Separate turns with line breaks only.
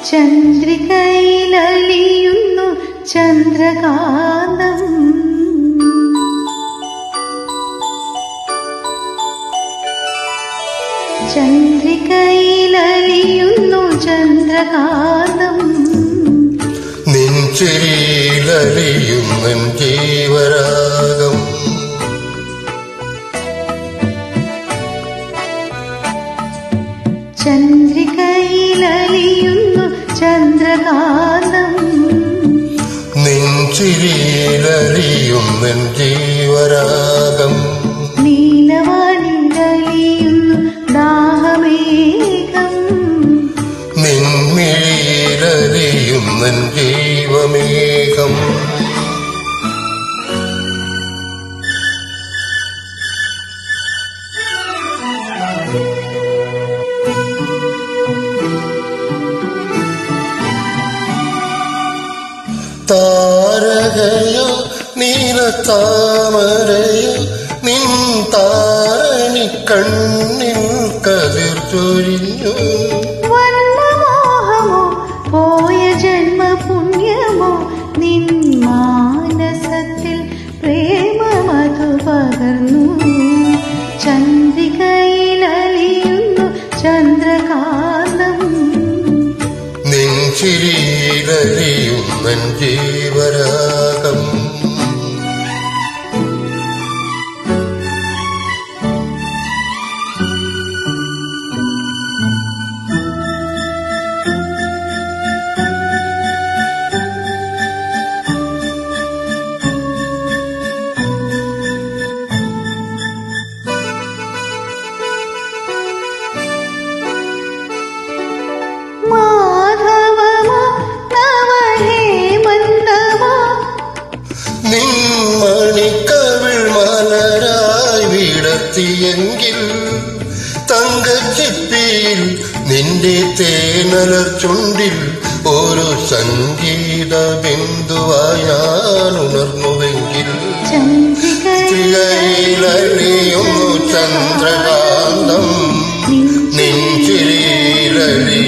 ചന്ദ്രികയിലലിയുന്നു ചന്ദ്രകാന്തം. ചന്ദ്രികയിലലിയുന്നു ചന്ദ്രകാന്തം.
നെഞ്ചിരിയിലലിയുന്നു ജീവരാഗം.
ചന്ദ്രികയിലലിയുന്നു ചന്ദ്രകാന്തം.
നെഞ്ചിരിയിലലിയുന്നു ജീവരാഗം.
നീലവാനിലലിയുന്നു ദാഹമേഘം.
നിൻമിഴിയിലലിയുന്നു ജീവമേഘം. താരകയോ നീലത്താമരയോ നിൻ താരണി കണ്ണിൽ കതിർ ചൊരിഞ്ഞു.
വർണ്ണമോഹമോ പോയ ജന്മപുണ്യമോ നിൻ മാനസത്തിൽ പ്രേമമധു പകർന്നു. ചന്ദ്രികയിലലിയുന്നു ചന്ദ്രകാന്തം.
നെഞ്ചിരിയിലലിയുന്നു ജീവരാഗം. നിൻമണിക്കവിൾ മലരായി വിടർത്തിയെങ്കിൽ തങ്കച്ചിപ്പിയിൽ നിന്റെ തേനലർ ചുണ്ടിൽ ഒരു സംഗീത ബിന്ദുവായി ഞാൻ ഉണർന്നുവെങ്കിൽ. ചന്ദ്രികയിലലിയുന്നു ചന്ദ്രകാന്തം. നെഞ്ചിരിയിലലിയുന്നു